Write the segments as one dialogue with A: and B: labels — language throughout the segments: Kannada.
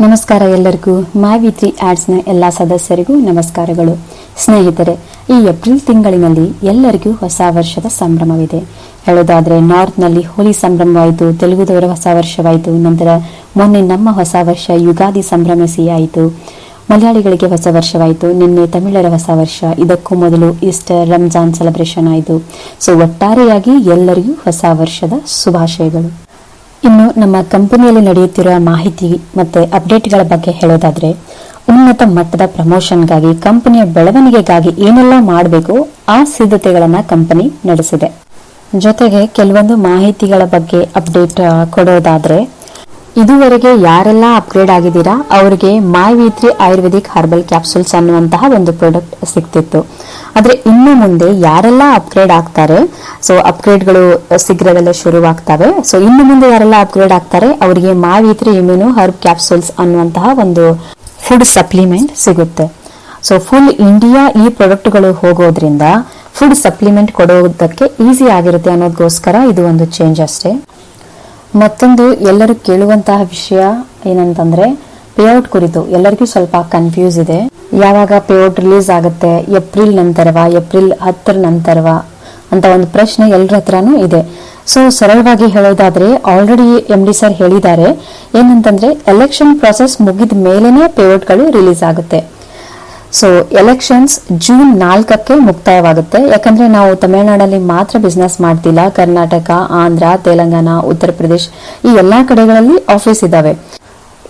A: ನಮಸ್ಕಾರ ಎಲ್ಲರಿಗೂ ಮೈ3 ಆಡ್ಸ್ನ ಎಲ್ಲ ಸದಸ್ಯರಿಗೂ ನಮಸ್ಕಾರಗಳು. ಸ್ನೇಹಿತರೆ, ಈ ಏಪ್ರಿಲ್ ತಿಂಗಳಿನಲ್ಲಿ ಎಲ್ಲರಿಗೂ ಹೊಸ ವರ್ಷದ ಸಂಭ್ರಮವಿದೆ. ಹೇಳೋದಾದ್ರೆ ನಾರ್ತ್ನಲ್ಲಿ ಹೋಳಿ ಸಂಭ್ರಮವಾಯಿತು, ತೆಲುಗುದವರ ಹೊಸ ವರ್ಷವಾಯಿತು, ನಂತರ ಮೊನ್ನೆ ನಮ್ಮ ಹೊಸ ವರ್ಷ ಯುಗಾದಿ ಸಂಭ್ರಮಿಸಿ ಆಯಿತು, ಮಲಯಾಳಿಗಳಿಗೆ ಹೊಸ ವರ್ಷವಾಯಿತು, ನಿನ್ನೆ ತಮಿಳರ ಹೊಸ ವರ್ಷ, ಇದಕ್ಕೂ ಮೊದಲು ಈಸ್ಟರ್ ರಂಜಾನ್ ಸೆಲೆಬ್ರೇಷನ್ ಆಯಿತು. ಸೊ ಒಟ್ಟಾರೆಯಾಗಿ ಎಲ್ಲರಿಗೂ ಹೊಸ ವರ್ಷದ ಶುಭಾಶಯಗಳು. ಇನ್ನು ನಮ್ಮ ಕಂಪನಿಯಲ್ಲಿ ನಡೆಯುತ್ತಿರುವ ಮಾಹಿತಿ ಮತ್ತೆ ಅಪ್ಡೇಟ್ಗಳ ಬಗ್ಗೆ ಹೇಳೋದಾದ್ರೆ, ಉನ್ನತ ಮಟ್ಟದ ಪ್ರಮೋಷನ್ಗಾಗಿ ಕಂಪನಿಯ ಬೆಳವಣಿಗೆಗಾಗಿ ಏನೆಲ್ಲ ಮಾಡಬೇಕು ಆ ಸಿದ್ಧತೆಗಳನ್ನ ಕಂಪನಿ ನಡೆಸಿದೆ. ಜೊತೆಗೆ ಕೆಲವೊಂದು ಮಾಹಿತಿಗಳ ಬಗ್ಗೆ ಅಪ್ಡೇಟ್ ಕೊಡೋದಾದ್ರೆ, ಇದುವರೆಗೆ ಯಾರೆಲ್ಲ ಅಪ್ಗ್ರೇಡ್ ಆಗಿದ್ದೀರಾ ಅವರಿಗೆ ಮೈ3 ಆಯುರ್ವೇದಿಕ್ ಹರ್ಬಲ್ ಕ್ಯಾಪ್ಸೂಲ್ಸ್ ಅನ್ನುವಂತಹ ಒಂದು ಪ್ರಾಡಕ್ಟ್ ಸಿಗ್ತಿತ್ತು. ಆದ್ರೆ ಇನ್ನು ಮುಂದೆ ಯಾರೆಲ್ಲ ಅಪ್ಗ್ರೇಡ್ ಆಗ್ತಾರೆ, ಸೊ ಅಪ್ಗ್ರೇಡ್ಗಳು ಶೀಘ್ರದಲ್ಲೇ ಶುರುವಾಗ್ತವೆ. ಸೊ ಇನ್ನು ಮುಂದೆ ಯಾರೆಲ್ಲ ಅಪ್ಗ್ರೇಡ್ ಆಗ್ತಾರೆ ಅವರಿಗೆ ಮೈ3 ಇಮ್ಯೂನೋ ಹರ್ಬ್ ಕ್ಯಾಪ್ಸೂಲ್ಸ್ ಅನ್ನುವಂತಹ ಒಂದು ಫುಡ್ ಸಪ್ಲಿಮೆಂಟ್ ಸಿಗುತ್ತೆ. ಸೊ ಫುಲ್ ಇಂಡಿಯಾ ಈ ಪ್ರಾಡಕ್ಟ್ಗಳು ಹೋಗೋದ್ರಿಂದ ಫುಡ್ ಸಪ್ಲಿಮೆಂಟ್ ಕೊಡೋದಕ್ಕೆ ಈಸಿ ಆಗಿರುತ್ತೆ ಅನ್ನೋದಕ್ಕೋಸ್ಕರ ಇದು ಒಂದು ಚೇಂಜ್ ಅಷ್ಟೇ. ಮತ್ತೊಂದು ಎಲ್ಲರೂ ಕೇಳುವಂತಹ ವಿಷಯ ಏನಂತಂದ್ರೆ, ಪೇಔಟ್ ಕುರಿತು ಎಲ್ಲರಿಗೂ ಸ್ವಲ್ಪ ಕನ್ಫ್ಯೂಸ್ ಇದೆ. ಯಾವಾಗ ಪೇಔಟ್ ರಿಲೀಸ್ ಆಗುತ್ತೆ, ಏಪ್ರಿಲ್ ನಂತರವಾ, ಏಪ್ರಿಲ್ 10 ನಂತರವಾ ಅಂತ ಒಂದು ಪ್ರಶ್ನೆ ಎಲ್ಲರ ಹತ್ರನೂ ಇದೆ. ಸೊ ಸರಳವಾಗಿ ಹೇಳೋದಾದ್ರೆ, ಆಲ್ರೆಡಿ MD ಸರ್ ಹೇಳಿದ್ದಾರೆ ಏನಂತಂದ್ರೆ, ಎಲೆಕ್ಷನ್ ಪ್ರಾಸೆಸ್ ಮುಗಿದ ಮೇಲೇನೆ ಪೇಔಟ್ಗಳು ರಿಲೀಸ್ ಆಗುತ್ತೆ. ಸೊ ಎಲೆಕ್ಷನ್ಸ್ ಜೂನ್ 4ಕ್ಕೆ ಮುಕ್ತಾಯವಾಗುತ್ತೆ. ಯಾಕಂದ್ರೆ ನಾವು ತಮಿಳುನಾಡಲ್ಲಿ ಮಾತ್ರ ಬಿಸ್ನೆಸ್ ಮಾಡ್ತಿಲ್ಲ, ಕರ್ನಾಟಕ, ಆಂಧ್ರ, ತೆಲಂಗಾಣ, ಉತ್ತರ ಪ್ರದೇಶ್ ಈ ಎಲ್ಲಾ ಕಡೆಗಳಲ್ಲಿ ಆಫೀಸ್ ಇದಾವೆ.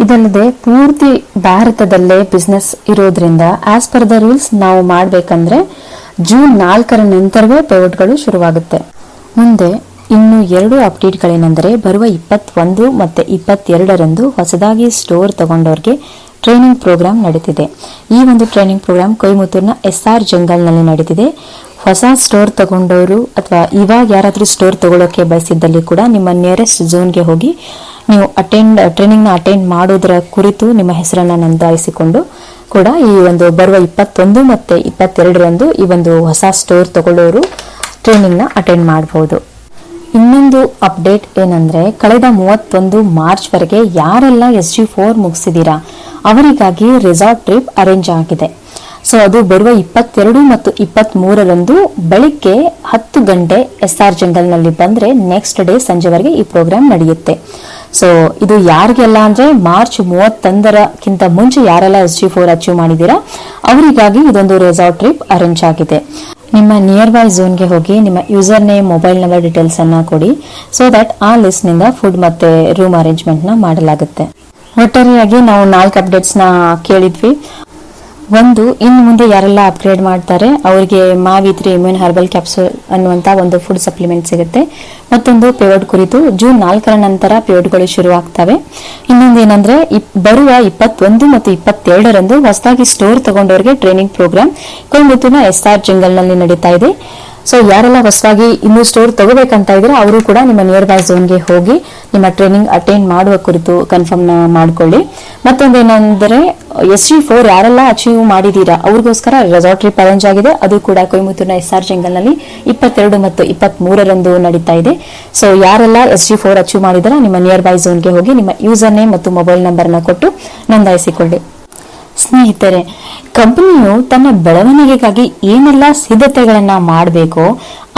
A: ಇದಲ್ಲದೆ ಪೂರ್ತಿ ಭಾರತದಲ್ಲೇ ಬಿಸ್ನೆಸ್ ಇರೋದ್ರಿಂದ ಆಸ್ ಪರ್ ದ ರೂಲ್ಸ್ ನಾವು ಮಾಡ್ಬೇಕಂದ್ರೆ ಜೂನ್ 4ರ ನಂತರವೇ ಪೇಔಟ್ಗಳು ಶುರುವಾಗುತ್ತೆ. ಮುಂದೆ ಇನ್ನು 2 ಅಪ್ಡೇಟ್ಗಳೇನೆಂದರೆ, ಬರುವ 21 ಮತ್ತೆ 22ರಂದು ಹೊಸದಾಗಿ ಸ್ಟೋರ್ ತಗೊಂಡವ್ರಿಗೆ ಟ್ರೈನಿಂಗ್ ಪ್ರೋಗ್ರಾಮ್ ನಡೀತಿದೆ. ಈ ಒಂದು ಟ್ರೈನಿಂಗ್ ಪ್ರೋಗ್ರಾಮ್ ಕೊಯಮತ್ತೂರಿನ SR ಜಂಗಲ್ನಲ್ಲಿ ನಡೀತಿದೆ. ಹೊಸ ಸ್ಟೋರ್ ತಗೊಂಡವರು ಅಥವಾ ಇವಾಗ ಯಾರಾದ್ರೂ ಸ್ಟೋರ್ ತಗೊಳ್ಳೋಕೆ ಬಯಸಿದ್ದಲ್ಲಿ ಕೂಡ ನಿಮ್ಮ ನಿಯರೆಸ್ಟ್ ಝೋನ್ಗೆ ಹೋಗಿ ನೀವು ಟ್ರೈನಿಂಗ್ ನ ಅಟೆಂಡ್ ಮಾಡೋದರ ಕುರಿತು ನಿಮ್ಮ ಹೆಸರನ್ನ ನೋಂದಾಯಿಸಿಕೊಂಡು ಕೂಡ ಈ ಒಂದು ಬರುವ 21 ಮತ್ತೆ 22ರಂದು ಈ ಒಂದು ಹೊಸ ಸ್ಟೋರ್ ತಗೊಳ್ಳೋರು ಟ್ರೈನಿಂಗ್ ನ ಅಟೆಂಡ್ ಮಾಡಬಹುದು. ಇನ್ನೊಂದು ಅಪ್ಡೇಟ್ ಏನಂದ್ರೆ, ಕಳೆದ 31 ಮಾರ್ಚ್ ವರೆಗೆ ಯಾರೆಲ್ಲ SG4 ಮುಗಿಸಿದೀರಾ ಅವರಿಗಾಗಿ ರೆಸಾರ್ಟ್ ಟ್ರಿಪ್ ಅರೇಂಜ್ ಆಗಿದೆ. ಸೊ ಅದು ಬರುವ 22 ಮತ್ತು 23ರಂದು ಬೆಳಿಗ್ಗೆ 10 ಗಂಟೆ SR ಜಂಗಲ್ನಲ್ಲಿ ಬಂದ್ರೆ ನೆಕ್ಸ್ಟ್ ಡೇ ಸಂಜೆವರೆಗೆ ಈ ಪ್ರೋಗ್ರಾಮ್ ನಡೆಯುತ್ತೆ. ಸೊ ಇದು ಯಾರಿಗೆಲ್ಲ ಅಂದ್ರೆ, ಮಾರ್ಚ್ 31ಕ್ಕಿಂತ ಮುಂಚೆ ಯಾರೆಲ್ಲ SG4 ಅಚೀವ್ ಮಾಡಿದೀರಾ ಅವರಿಗಾಗಿ ಇದೊಂದು ರೆಸಾರ್ಟ್ ಟ್ರಿಪ್ ಅರೇಂಜ್ ಆಗಿದೆ. ನಿಮ್ಮ ನಿಯರ್ ಬೈ ಝೋನ್ಗೆ ಹೋಗಿ ನಿಮ್ಮ user name, mobile number details ಅನ್ನ ಕೊಡಿ. ಸೊ ದಟ್ ಆ ಲಿಸ್ಟ್ ನಿಂದ ಫುಡ್ ಮತ್ತೆ ರೂಮ್ ಅರೇಂಜ್ಮೆಂಟ್ ನ ಮಾಡಲಾಗುತ್ತೆ. ಒಟ್ಟಾರೆಯಾಗಿ ನಾವು 4 ಅಪ್ಡೇಟ್ಸ್ ನ ಕೇಳಿದ್ವಿ. ಒಂದು, ಇನ್ನು ಮುಂದೆ ಯಾರೆಲ್ಲ ಅಪ್ಗ್ರೇಡ್ ಮಾಡ್ತಾರೆ ಅವರಿಗೆ ಮೈ3 ಇಮ್ಯೂನ್ ಹರ್ಬಲ್ ಕ್ಯಾಪ್ಸೂಲ್ ಅನ್ನುವಂತ ಒಂದು ಫುಡ್ ಸಪ್ಲಿಮೆಂಟ್ ಸಿಗುತ್ತೆ. ಮತ್ತೊಂದು ಪೇಔಟ್ ಕುರಿತು ಜೂನ್ 4ರ ನಂತರ ಪೇಔಟ್ಗಳು ಶುರುವಾಗ್ತವೆ. ಇನ್ನೊಂದು ಏನಂದ್ರೆ, ಬರುವ 21 ಮತ್ತು 22ರಂದು ಹೊಸದಾಗಿ ಸ್ಟೋರ್ ತಗೊಂಡವರಿಗೆ ಟ್ರೈನಿಂಗ್ ಪ್ರೋಗ್ರಾಮ್ ಕೊಯಮತ್ತೂರಿನ SR ಜಂಗಲ್ನಲ್ಲಿ ನಡೀತಾ ಇದೆ. ಸೊ ಯಾರೆಲ್ಲ ಹೊಸದಾಗಿ ಇನ್ನೂ ಸ್ಟೋರ್ ತಗೋಬೇಕಂತ ಇದ್ರೆ ಅವರು ಕೂಡ ನಿಮ್ಮ ನಿಯರ್ ಬೈ ಝೋನ್ಗೆ ಹೋಗಿ ನಿಮ್ಮ ಟ್ರೈನಿಂಗ್ ಅಟೆಂಡ್ ಮಾಡುವ ಕುರಿತು ಕನ್ಫರ್ಮ್ ಮಾಡ್ಕೊಳ್ಳಿ. ಮತ್ತೊಂದೇನೆಂದರೆ, SG4 ಯಾರೆಲ್ಲ ಅಚೀವ್ ಮಾಡಿದೀರಾ ಅವ್ರಿಗೋಸ್ಕರ ರೆಸಾರ್ಟ್ ಟ್ರಿಪ್ ಅರೇಂಜ್ ಆಗಿದೆ. ಅದು ಕೂಡ ಕೊಯಮತ್ತೂರಿನ SR ಜಂಗಲ್ನಲ್ಲಿ 22 ಮತ್ತು 23ರಂದು ನಡೀತಾ ಇದೆ. ಸೊ ಯಾರೆಲ್ಲ SG4 ಅಚೀವ್ ಮಾಡಿದಾರ ನಿಮ್ಮ ನಿಯರ್ ಬೈ ಝೋನ್ಗೆ ಹೋಗಿ ನಿಮ್ಮ ಯೂಸರ್ ನೇಮ್ ಮತ್ತು ಮೊಬೈಲ್ ನಂಬರ್ನ ಕೊಟ್ಟು ನೋಂದಾಯಿಸಿಕೊಳ್ಳಿ. ಸ್ನೇಹಿತರೆ, ಕಂಪನಿಯು ತನ್ನ ಬೆಳವಣಿಗೆಗಾಗಿ ಏನೆಲ್ಲ ಸಿದ್ಧತೆಗಳನ್ನ ಮಾಡಬೇಕೋ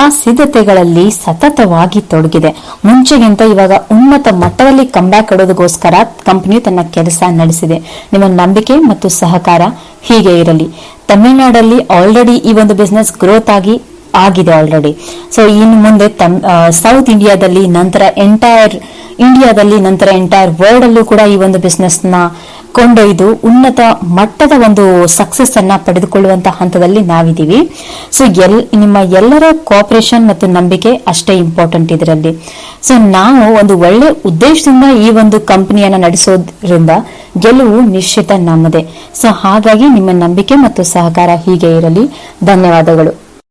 A: ಆ ಸಿದ್ಧತೆಗಳಲ್ಲಿ ಸತತವಾಗಿ ತೊಡಗಿದೆ. ಮುಂಚೆಗಿಂತ ಇವಾಗ ಉನ್ನತ ಮಟ್ಟದಲ್ಲಿ ಕಂಬ್ಯಾಕ್ ಕೊಡೋದಕ್ಕೋಸ್ಕರ ಕಂಪನಿಯು ತನ್ನ ಕೆಲಸ ನಡೆಸಿದೆ. ನಿಮ್ಮ ನಂಬಿಕೆ ಮತ್ತು ಸಹಕಾರ ಹೀಗೆ ಇರಲಿ. ತಮಿಳುನಾಡಲ್ಲಿ ಆಲ್ರೆಡಿ ಈ ಒಂದು ಬಿಸ್ನೆಸ್ ಗ್ರೋತ್ ಆಗಿದೆ ಆಲ್ರೆಡಿ. ಸೊ ಇನ್ನು ಮುಂದೆ ಸೌತ್ ಇಂಡಿಯಾದಲ್ಲಿ, ನಂತರ ಎಂಟೈರ್ ಇಂಡಿಯಾದಲ್ಲಿ, ನಂತರ ಎಂಟೈರ್ ವರ್ಲ್ಡ್ ಅಲ್ಲೂ ಕೂಡ ಈ ಒಂದು ಬಿಸ್ನೆಸ್ ನ ಕೊಂಡೊಯ್ದು ಉನ್ನತ ಮಟ್ಟದ ಒಂದು ಸಕ್ಸಸ್ ಅನ್ನ ಪಡೆದುಕೊಳ್ಳುವಂತಹ ಹಂತದಲ್ಲಿ ನಾವಿದ್ದೀವಿ. ಸೊ ನಿಮ್ಮ ಎಲ್ಲರ ಕೋಆಪರೇಷನ್ ಮತ್ತು ನಂಬಿಕೆ ಅಷ್ಟೇ ಇಂಪಾರ್ಟೆಂಟ್ ಇದರಲ್ಲಿ. ಸೊ ನಾವು ಒಂದು ಒಳ್ಳೆ ಉದ್ದೇಶದಿಂದ ಈ ಒಂದು ಕಂಪನಿಯನ್ನ ನಡೆಸೋದ್ರಿಂದ ಗೆಲುವು ನಿಶ್ಚಿತ ನಮ್ಮದೇ. ಸೊ ಹಾಗಾಗಿ ನಿಮ್ಮ ನಂಬಿಕೆ ಮತ್ತು ಸಹಕಾರ ಹೀಗೆ ಇರಲಿ. ಧನ್ಯವಾದಗಳು.